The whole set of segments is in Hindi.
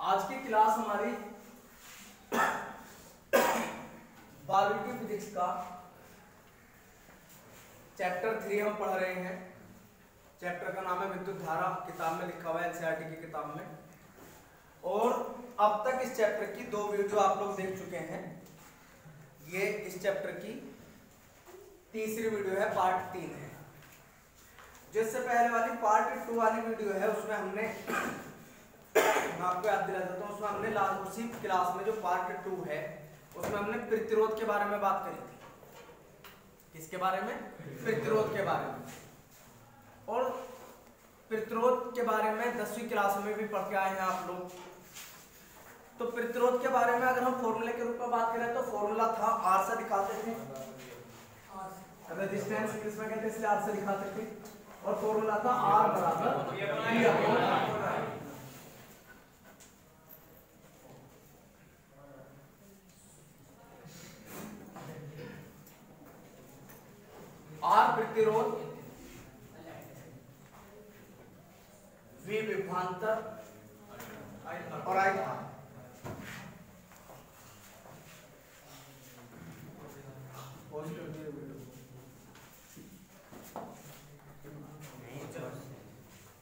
आज की क्लास हमारी 12वीं की फिजिक्स का चैप्टर 3 हम पढ़ रहे हैं। चैप्टर का नाम है विद्युत धारा, किताब में लिखा हुआ है एनसीईआरटी की किताब में। और अब तक इस चैप्टर की 2 वीडियो आप लोग देख चुके हैं। ये इस चैप्टर की तीसरी वीडियो है, पार्ट 3 है। जिससे पहले वाली पार्ट 2 वाली वीडियो है उसमें हमने मैं आपको याद दिला देता हूँ, उसमें हमने उसी क्लास में जो पार्ट 2 है उसमें हमने प्रतिरोध के बारे में बात करी थी। किसके बारे में? प्रतिरोध के बारे में। और प्रतिरोध के बारे में 10वीं क्लास में भी पढ़ के आए हैं आप लोग। तो प्रतिरोध के बारे में अगर हम फॉर्मूले के रूप में बात करें तो फॉर्मूला था, आर से दिखाते थे, रेजिस्टेंस इंग्लिश में कहते हैं इसलिए आर से दिखाते थे। और फॉर्मूला था आर बराबर आर प्रतिरोध वी विभवांतर और आई था।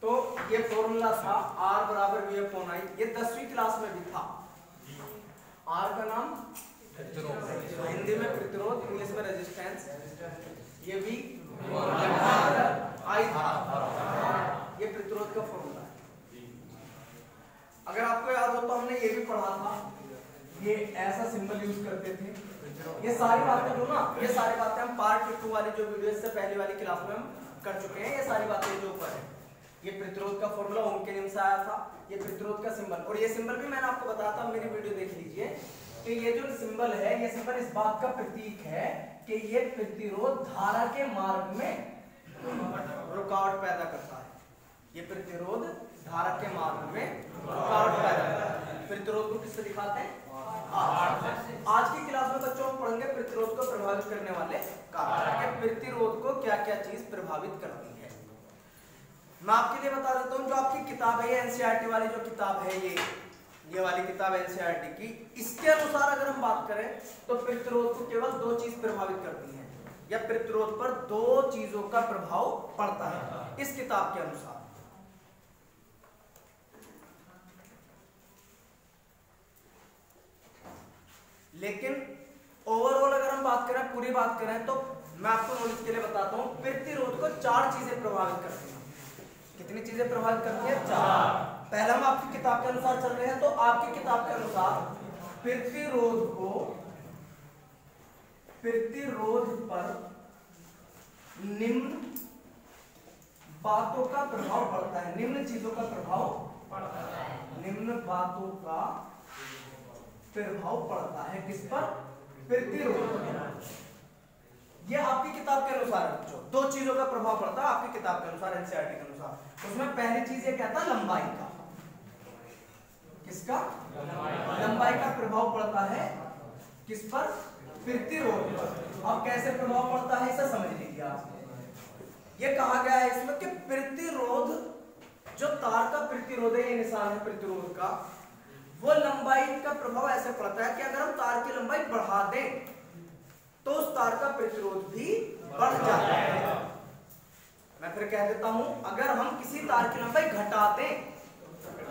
तो ये फॉर्मूला था आर बराबर वी अपॉन आई। ये 10वीं क्लास में भी था। आर का नाम हिंदी में प्रतिरोध, इंग्लिश में रेजिस्टेंस। ये भी आई धारा, ये प्रतिरोध का फॉर्मूला है। अगर आपको याद हो तो हमने ये भी पढ़ा था, ये ऐसा सिंबल यूज करते थे। ये सारी बातें जो ना, ये सारी बातें हम पार्ट 2 वाली जो वीडियो इससे पहले वाली क्लास में हम कर चुके हैं। ये सारी बातें जो ऊपर है, ये प्रतिरोध का फॉर्मूला ओम के नियम से आया था। ये प्रतिरोध का सिंबल, और ये सिंबल भी मैंने आपको बताया था, मेरी वीडियो देख लीजिए कि ये जो सिंबल है, ये सिंबल इस बात का प्रतीक है कि ये प्रतिरोध धारा के मार्ग में रुकावट पैदा करता है। ये प्रतिरोध धारा के मार्ग में रुकावट पैदा करता है। प्रतिरोध को किससे दिखाते हैं? आज की क्लास में बच्चों हम पढ़ेंगे प्रतिरोध को प्रभावित करने वाले कारक, प्रतिरोध को क्या क्या चीज प्रभावित करती है। मैं आपके लिए बता देता हूँ, जो आपकी किताब है, ये एनसीईआरटी वाली जो किताब है, ये वाली किताब एनसीईआरटी की, इसके अनुसार अगर हम बात करें तो प्रतिरोध को केवल 2 चीज प्रभावित करती हैं, या प्रतिरोध पर 2 चीजों का प्रभाव पड़ता है इस किताब के अनुसार। लेकिन ओवरऑल अगर हम बात करें, पूरी बात करें, तो मैं आपको नॉलेज के लिए बताता हूं, प्रतिरोध को 4 चीजें प्रभावित करती हैं। कितनी चीजें प्रभावित करती हैं? 4। पहले हम आपकी किताब के अनुसार चल रहे हैं, तो आपकी किताब के अनुसार प्रतिरोध पर निम्न बातों का प्रभाव पड़ता है। निम्न चीजों का प्रभाव पड़ता है। निम्न बातों का प्रभाव पड़ता है किस पर? प्रतिरोध। ये आपकी किताब के अनुसार है बच्चों, 2 चीजों का प्रभाव पड़ता है आपकी किताब के अनुसार, एनसीईआरटी के अनुसार। उसमें पहली चीज ये कहता है लंबाई का। किसका? लंबाई का प्रभाव पड़ता है किस पर? प्रतिरोध पर। अब कैसे प्रभाव पड़ता है इसे समझ लीजिए आप। ये कहा गया है इसमें कि प्रतिरोध, जो तार का प्रतिरोध है, ये निशान है प्रतिरोध का, वो लंबाई का प्रभाव ऐसे पड़ता है कि अगर हम तार की लंबाई बढ़ा दें तो उस तार का प्रतिरोध भी बढ़ जाता है। मैं फिर कह देता हूं, अगर हम किसी तार की लंबाई घटा दें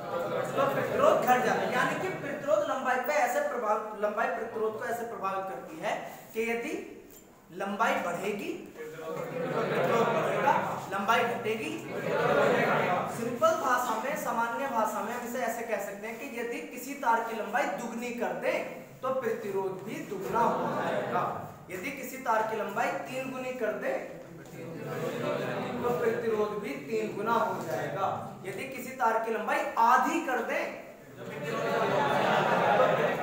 तो प्रतिरोध घट जाता है। यानी कि प्रतिरोध लंबाई पे ऐसे लंबाई प्रतिरोध को ऐसे प्रभावित करती है कि यदि लंबाई बढ़ेगी तो प्रतिरोध बढ़ेगा, लंबाई घटेगी। सिंपल भाषा में, सामान्य भाषा में हम इसे ऐसे कह सकते हैं कि यदि किसी तार की लंबाई दुगनी कर दें तो प्रतिरोध भी दुगना हो जाएगा। यदि किसी तार की लंबाई 3 गुनी कर दें तो प्रतिरोध भी 3 गुना हो जाएगा। यदि किसी तार की लंबाई आधी कर दें तो,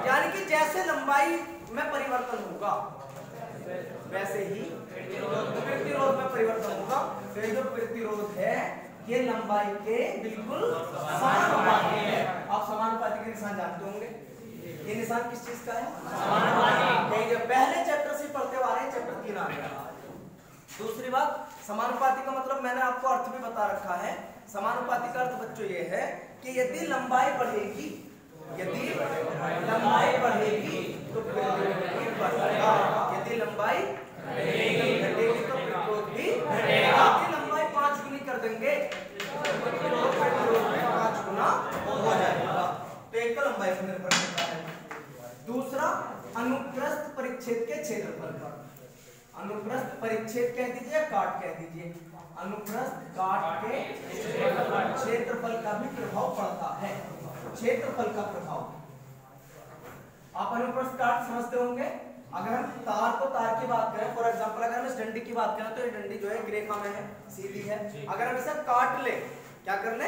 यानी कि जैसे लंबाई में परिवर्तन होगा वैसे ही प्रतिरोध में परिवर्तन होगा। तो जो प्रतिरोध है ये लंबाई के बिल्कुल समानुपाती है। आप समानुपाती के निशान जानते होंगे। ये निशान किस चीज का है? समानुपाती। जो पहले चैप्टर से पढ़ते आ रहे हैं, चैप्टर 3 आ गया। दूसरी बात, समानुपाती का मतलब मैंने आपको अर्थ भी बता रखा है। समानुपाती का अर्थ बच्चों ये है कि यदि लंबाई बढ़ेगी यदि लंबाई बढ़ेगी तो प्रतिरोध भी बढ़ेगा, यदि लंबाई घटेगी तो प्रतिरोध भी घटेगा। यदि लंबाई 5 गुनी कर देंगे तो प्रतिरोध भी 5 गुना हो जाएगा। तो एक तो लंबाई पर निर्भर करता है। दूसरा अनुप्रस्थ परिच्छेद के क्षेत्रफल पर, अनुप्रस्थ परिच्छेद कह दीजिए या काट कह दीजिए, अनुप्रस्थ काट के क्षेत्रफल का भी प्रभाव पड़ता है। क्षेत्रफल का प्रभाव, आप अनुप्रस्थ काट समझते होंगे। अगर हम तार को तार की बात करें, फॉर एग्जांपल अगर हम इस डंडी की बात करें तो ये डंडी जो है एक रेखा में है, सीधी है। अगर हम इसे काट ले, क्या कर ले,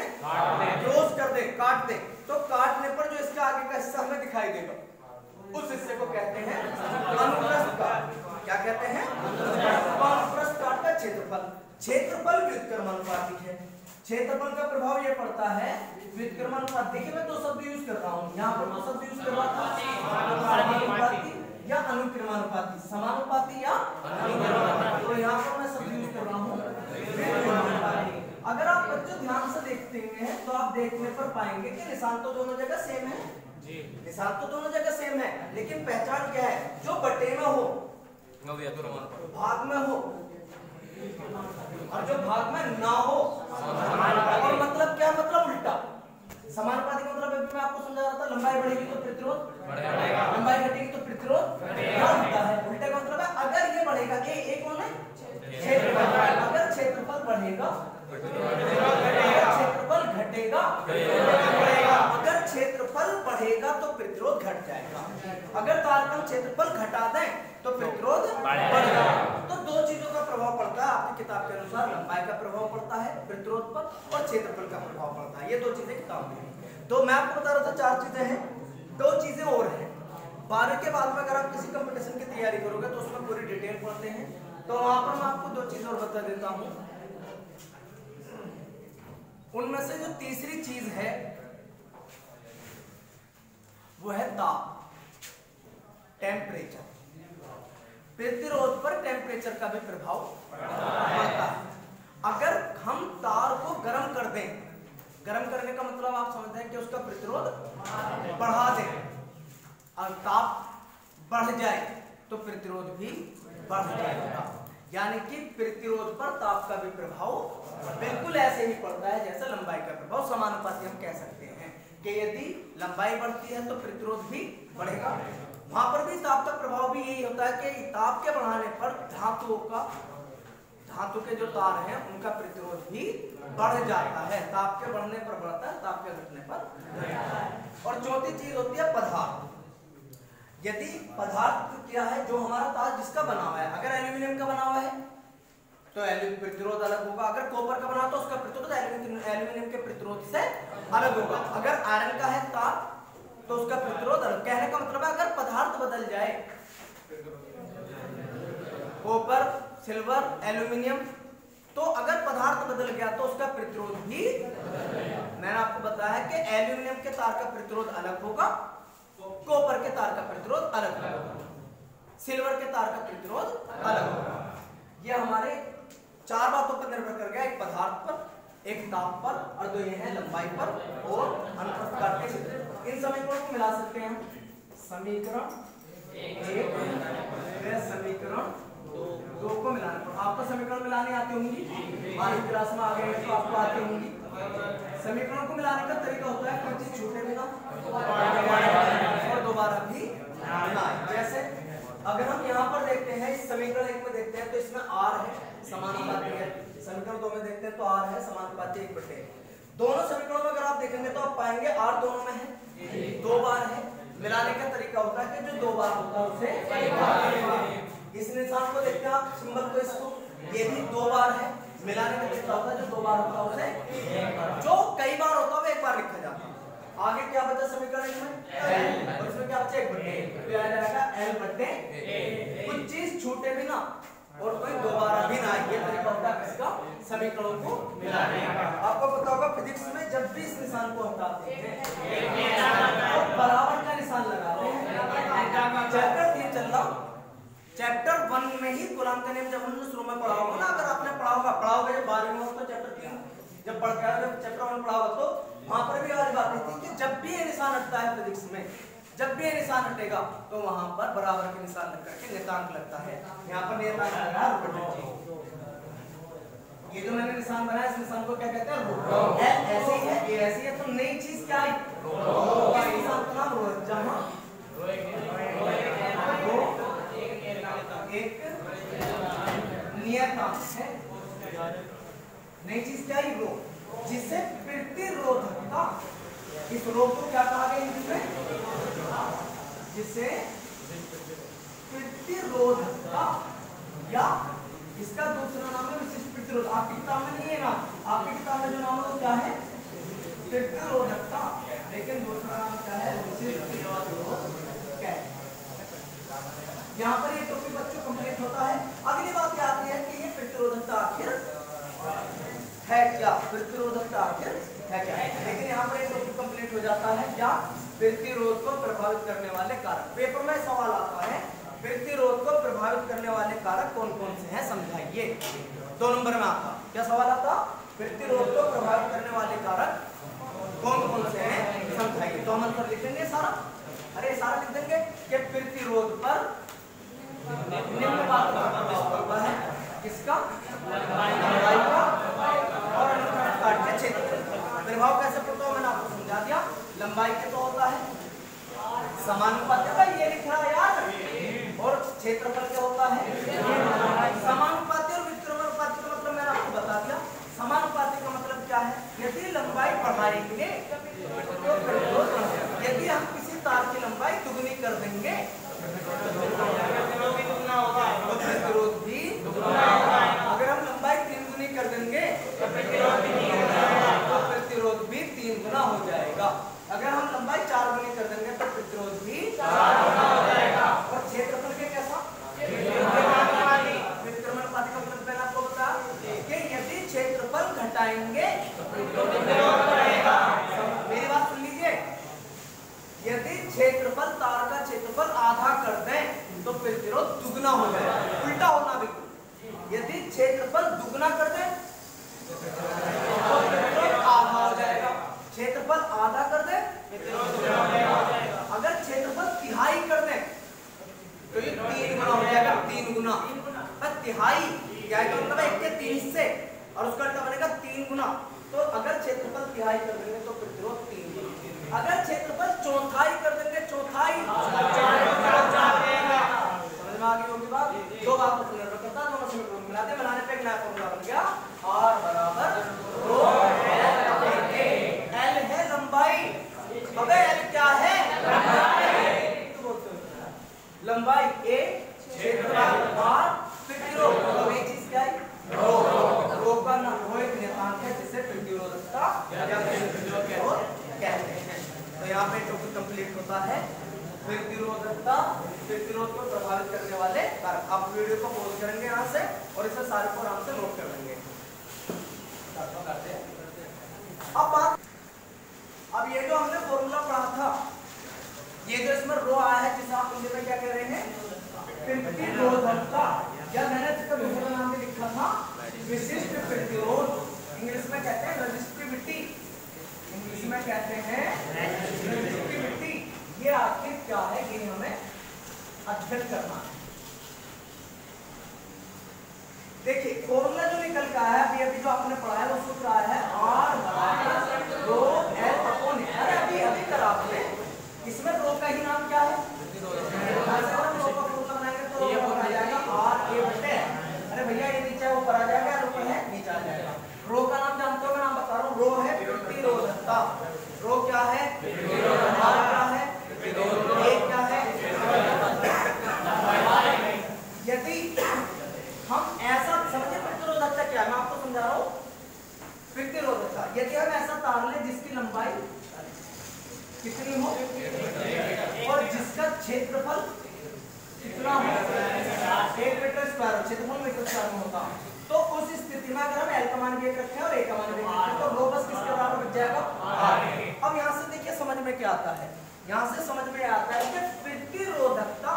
क्लोज कर दे, काट दे, तो काटने पर जो इसका आगे का हिस्सा हमें दिखाई देगा उस हिस्से को कहते हैं अनुप्रस्थ काट। क्या कहते हैं? अनुप्रस्थ काट का क्षेत्रफल। क्षेत्रफल व्युत्क्रमानुपाती है। क्षेत्रफल का प्रभाव यह पड़ता है व्युत्क्रमानुपात। देखिए मैं दो शब्द यूज कर रहा हूँ, यहाँ पर दो शब्द यूज कर रहा था, समानुपाती या अनुक्रमानुपाती, समानुपाती या अनुक्रमानुपाती। तो यहाँ पर मैं शब्द यूज कर रहा हूँ व्युत्क्रमानुपाती। अगर आप बच्चों ध्यान से देखते हैं तो आप देखने पर पाएंगे कि निशान तो दोनों जगह सेम है, निशान तो दोनों जगह सेम है, लेकिन पहचान क्या है? जो बटे में हो, भाग में हो, और जो भाग में ना हो। और मतलब क्या? मतलब उल्टा। समानुपाती का मतलब मैं आपको समझा रहा था, लंबाई बढ़ेगी तो प्रतिरोध बढ़ेगा, लंबाई घटेगी तो प्रतिरोध क्या होता है? उल्टा का मतलब है अगर ये बढ़ेगा, ये कौन है? क्षेत्रफल। अगर क्षेत्रफल बढ़ेगा क्षेत्रफल घटेगा, अगर क्षेत्रफल बढ़ेगा तो प्रतिरोध घट जाएगा। अगर तार का क्षेत्रफल घटा दें तो प्रतिरोध बढ़ेगा। तो दो चीजों का प्रभाव पड़ता है आपकी किताब के अनुसार, लंबाई का प्रभाव पड़ता है प्रतिरोध पर और क्षेत्रफल का प्रभाव पड़ता है। ये दो चीजें किताब में हैं। तो मैं आपको बता रहा था 4 चीजें हैं, 2 चीजें और हैं। 12 के बाद में अगर आप किसी कंपटीशन की तैयारी करोगे तो उसमें पूरी डिटेल पढ़ते हैं। तो वहां पर मैं आपको 2 चीजें और बता देता हूं। उनमें से जो तीसरी चीज है वो है ताप, टेम्परेचर। प्रतिरोध पर टेम्परेचर का भी प्रभाव पड़ता है। अगर हम तार को गर्म कर दें, गर्म करने का मतलब आप समझते हैं कि उसका प्रतिरोध बढ़ा दें, और ताप बढ़ जाए तो प्रतिरोध भी बढ़ जाएगा। यानी कि प्रतिरोध पर ताप का भी प्रभाव बिल्कुल ऐसे ही पड़ता है जैसे लंबाई का प्रभाव। समानुपाती हम कह सकते हैं कि यदि लंबाई बढ़ती है तो प्रतिरोध भी बढ़ेगा। वहां पर भी ताप का प्रभाव भी यही होता है कि ताप के बढ़ाने पर धातु के जो तार हैं उनका प्रतिरोध भी बढ़ जाता है। ताप के बढ़ने पर बढ़ता है, ताप के घटने पर घटता है। और चौथी चीज होती है पदार्थ। यदि पदार्थ क्या है जो हमारा तार जिसका बना हुआ है, अगर एल्यूमिनियम का बना हुआ है तो प्रतिरोध अलग होगा, अगर कॉपर का बना तो उसका प्रतिरोध एल्यूमिनियम के प्रतिरोध से अलग होगा। अगर आयरन का है तार तो उसका प्रतिरोध अलग। कहने का मतलब है अगर पदार्थ बदल जाए, कॉपर, सिल्वर, एल्यूमिनियम, तो अगर पदार्थ बदल गया तो उसका प्रतिरोध भी, मैंने आपको बताया कि एल्यूमिनियम के तार का प्रतिरोध अलग होगा, कॉपर के तार का प्रतिरोध अलग होगा, सिल्वर के तार का प्रतिरोध अलग होगा। यह हमारे 4 बातों पर निर्भर कर गया, एक पदार्थ पर, एक ताप पर, और 2 ये हैं लंबाई पर और अनुप्रस्थ काट के क्षेत्र। इन समीकरणों को मिला सकते हैं हम। समीकरण 1 समीकरण 2 को मिलाने पर आपको समीकरण मिलाने आती होंगी, हमारी क्लास में आ गए तो आपको आती होंगी। समीकरणों को मिलाने का तरीका होता है कोई चीज छूटे बिना और दोबारा भी ना। जैसे अगर हम यहाँ पर देखते हैं, इस समीकरण 1 में देखते हैं तो इसमें r है, समानुपाती है। समीकरण 2 में देखते हैं तो r है, समानुपाती 1/। दोनों समीकरणों में अगर आप देखेंगे तो आप पाएंगे r दोनों में है, 2 बार है। मिलाने का तरीका होता है कि जो 2 बार होता है उसे इस निशान को देखते हैं आप, सिंबल को, इसको, ये भी 2 बार है। मिलाने का तरीका होता है जो 2 बार होता है उसे, जो कई बार होता है 1 बार लिखा जाता है। आगे क्या बचा समीकरण में, और इसमें क्या बचा 1/, तो आ जाएगा L/A। कुछ चीज छूटे भी ना और कोई दोबारा भी ना, ये तरीका होता है किसका, समीकरणों को मिलाने का। आपको पता होगा फिजिक्स में जब भी इस निशान को हटाते हैं तो बराबर का निशान लगाते हैं। चैप्टर 3 चल रहा, चैप्टर 1 में ही कूलॉम का नियम जब हमने शुरू में पढ़ा होगा ना, अगर आपने पढ़ा होगा जब 12वीं में, तो चैप्टर 3 जब पढ़ के जब चैप्टर 1 पढ़ा होगा तो वहां पर भी आज बात थी कि जब भी ये निशान निशान हटता है फिजिक्स में, जब भी ये निशान हटेगा तो वहां पर बराबर के निशान लग करके नियतांक लगता है। यहाँ पर नियतांक लगा रूट। ये जो मैंने निशान बनाया इस निशान को क्या कहते हैं? रूट। ऐसे ही है, ये ऐसी है, तो नई चीज क्या आई? इस निशान का नाम रो है, जहां एक नियतांक है। नई चीज क्या है? रो, जिसे प्रतिरोधकता, इस रो को क्या कहा गया हिंदी में? जिसे प्रतिरोधकता, या इसका दूसरा नाम है विशिष्ट प्रतिरोध। आपकी किताब में नहीं है ना, आपकी किताब में जो नाम है वो क्या है? प्रतिरोधकता, लेकिन दूसरा नाम क्या है? विशिष्ट प्रतिरोध। यहाँ पर ये टॉपिक बच्चों कंप्लीट होता है। अगली बात क्या आती है कि ये प्रतिरोधकता आखिर है क्या? प्रतिरोधकता आखिर है क्या? लेकिन यहाँ पर ये टॉपिक कंप्लीट हो जाता है क्या? प्रतिरोध को प्रभावित करने वाले कारक। पेपर में सवाल आता है प्रतिरोध को प्रभावित करने वाले कारक कौन कौन से हैं, समझाइए। 2 नंबर में आता क्या सवाल आता? प्रतिरोध को प्रभावित करने वाले कारक कौन कौन से हैं, समझाइए। तो हम आंसर लिखेंगे सारा, अरे सारा लिख देंगे कि प्रतिरोध पर निम्न बात का प्रभाव पड़ता है। किसका? लंबाई का और अनुप्रस्थ काट के क्षेत्रफल का। प्रभाव कैसे पड़ता है मैंने आपको समझा दिया। लंबाई के तो होता है समानुपाती, भाई ये लिख रहा है यार, और क्षेत्रफल क्या होता है? समानुपाती। और विकर्मानुपाती का मतलब मैंने आपको बता दिया। समानुपाती का मतलब क्या है? यदि लंबाई बढ़ाएंगे तो प्रतिरोध, यदि हम किसी तार की लंबाई दुगनी कर देंगे तो प्रतिरोध भी दुगना होगा। अगर हम लंबाई 3 गुनी कर देंगे तो प्रतिरोध भी 3 गुना हो जाएगा। अगर हम लंबाई 4 गुनी कर देंगे तो प्रतिरोध भी 4 गुना हो जाएगा। और क्षेत्रफल के कैसा? विकर्मानुपाती का मतलब मैंने आपको बताया कि यदि क्षेत्रफल घटाएंगे तो प्रतिरोध बढ़ेगा। मेरी बात सुन लीजिए, यदि क्षेत्रफल तार का क्षेत्रफल आधा कर दें तो प्रतिरोध दुगना हो जाएगा। उल्टा होना बिल्कुल, यदि क्षेत्रफल दुगना कर दें तो प्रतिरोध आधा हो जाएगा। क्षेत्रफल आधा कर दें प्रतिरोध दुगना हो जाएगा। अगर क्षेत्रफल तिहाई कर दें तो ये 3 गुना हो जाएगा। 3 गुना, तिहाई क्या है? मतलब 1 के 3 हिस्से, और उसका उल्टा बनेगा 3 गुना। तो अगर क्षेत्रफल तिहाई कर देंगे तो प्रतिरोध 3 गुना। अगर क्षेत्रफल चौथाई कर देंगे, चौथाई समझ में आ गई होगी बात? 2 बातों पर निर्भर करता है, दोनों से मिलाते मिलाने पे एक नया फॉर्मूला बन गया, R बराबर रो L है लंबाई। अबे L क्या है? लंबाई A, क्षेत्रफल R, प्रतिरोध। तो ये चीज क्या है? रो का नाम रो एक नियतांक है जिसे प्रतिरोधकता या प्रतिरोध कहते हैं। तो यहाँ पे टॉपिक कंप्लीट होता है प्रतिरोधकता, प्रतिरोध को प्रभावित करने वाले कारक। आप वीडियो को पॉज करेंगे यहाँ से और इसे सारे को आराम से नोट कर लेंगे। अब ये जो हमने फॉर्मूला पढ़ा था, ये जो इसमें रो आया है जिसे आप हिंदी में क्या कह रहे हैं? प्रतिरोधकता, या मैंने इसका दूसरा नाम भी लिखा था विशिष्ट प्रतिरोध। इंग्लिश में कहते हैं रेजिस्टिविटी, इंग्लिश में कहते हैं रेजिस्टिविटी। ये आखिर क्या है ये हमें अध्ययन करना है। देखिए फॉर्मूला जो निकल के आया है, अभी जो आपने पढ़ा है वो सूत्र आया है R बराबर रो L अपॉन A। अरे अभी करा आपने, इसमें रो का ही नाम क्या है? रो का फॉर्मूला बनाएंगे तो रो आ जाएगा R A बटे। अरे भैया ये नीचे ऊपर आ जाएगा, ऊपर है नीचे आ जाएगा। रो का नाम जानते हो, मैं नाम बता रहा हूँ। रो है प्रतिरोधकता। रो क्या है? प्रतिरोधकता। क्या है? प्रतिरोध। क्या है? यदि हम ऐसा समझे प्रतिरोधकता क्या है, मैं आपको समझा रहा हूँ। प्रतिरोधकता यदि हम ऐसा तार ले जिसकी लंबाई कितनी हो और जिसका क्षेत्रफल कितना हो, 1 मीटर स्क्वायर, क्षेत्रफल मीटर स्क्वायर में होता, तो उस स्थिति में अगर हम L का मान भी 1 रखें और A का मान भी 1 रखें तो रो बस किसके बराबर बच जाएगा? R। अब यहाँ से देखिए समझ में क्या आता है, यहाँ से समझ में आता है कि प्रतिरोधकता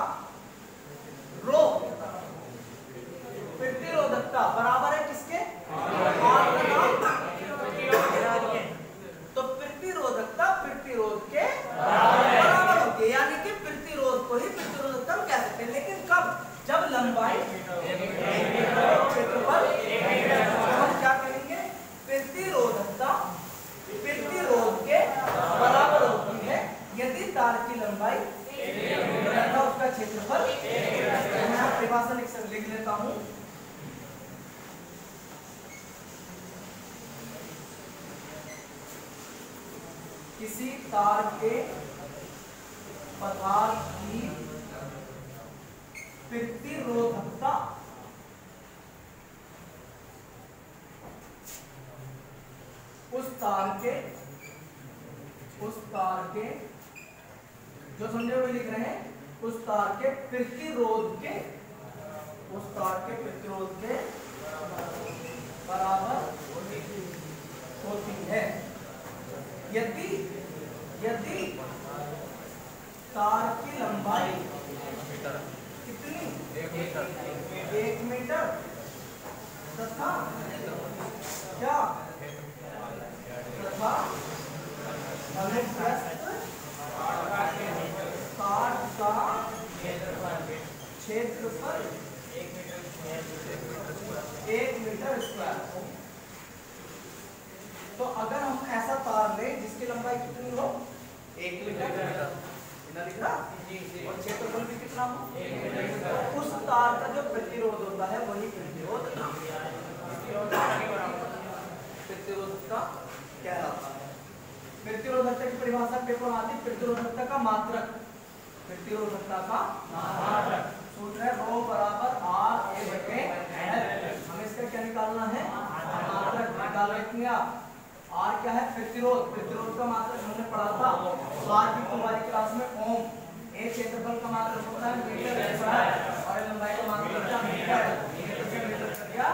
रो प्रतिरोधकता बराबर है किसके? R का नाम। तो प्रतिरोधकता प्रतिरोध के किसी तार के पदार्थ की प्रतिरोधकता उस तार के जो समझे हुए लिख रहे हैं, उस तार के प्रतिरोध के बराबर होती है। यदि तार की लंबाई कितनी 1 मीटर तथा क्या तार का क्षेत्रफल 1 मीटर स्क्वायर। तो अगर हम ऐसा तार लें जिसकी लंबाई कितनी हो 1 मीटर, लिख रहा और क्षेत्रफल भी कितना हो 1 मीटर, उस तार का जो प्रतिरोध होता है वही प्रतिरोधकता कहलाता है। प्रतिरोधकता की परिभाषा पेपर आती है, प्रतिरोधकता का मात्रक सूत्र है ρ बराबर R A बटे L। हमें इसका क्या निकालना है, मात्रक निकाल रखेंगे आप। R क्या है, प्रतिरोध का मात्रक हमने पढ़ा था R की हमारी क्लास में ओम। A क्षेत्रफल का मात्रक होता है मीटर स्क्वायर और लंबाई का मात्रक होता है मीटर। मीटर क्या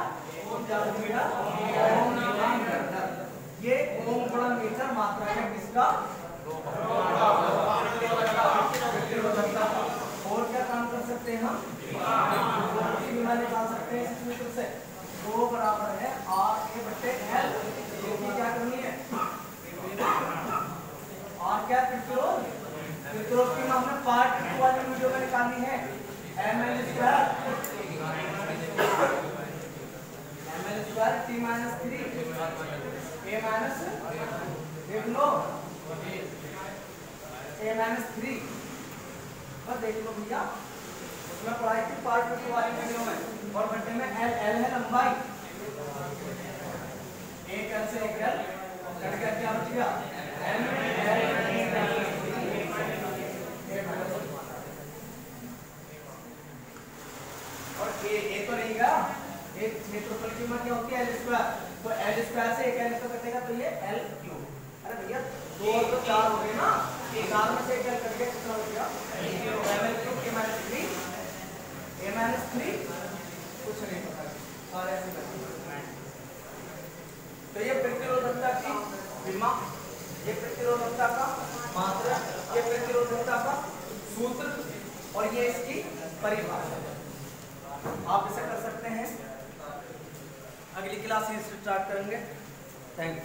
ओम ज्यादा मीटर ओम मीटर, ये ओम गुणा मीटर मात्रा है किसका, प्रतिरोधकता। और क्या काम कर सकते हैं हम, सीमा निकाल सकते हैं इस सूत्र से। वो बराबर है R A बटे L, जो कि क्या करनी है R क्या प्रतिरोध की हमने पार्ट 2 वाली वीडियो में निकालनी है ml square t minus 3 a minus देख लो a माइनस 3 बस देख लो भैया, उसमें पढ़ाई थी पार्ट 2 वाली वीडियो में। और बटे में l है लंबाई, एक l से एक l कट गया, क्या बच गया और a तो रहेगा, एक क्षेत्रफल की कीमत क्या होती है l स्क्वायर, तो l स्क्वायर से एक l तो कटेगा तो ये l क्यूब। अरे भैया 2 और 4 हो गए ना, 4 में से एक l कट गया, कितना हो गया ml क्यूब a माइनस 3 कुछ नहीं पता सारे ऐसे करते। तो ये प्रतिरोधकता की विमा, ये प्रतिरोधकता का मात्रक, ये प्रतिरोधकता का सूत्र और ये इसकी परिभाषा। आप इसे कर सकते हैं। अगली क्लास से स्टार्ट करेंगे। Thank you.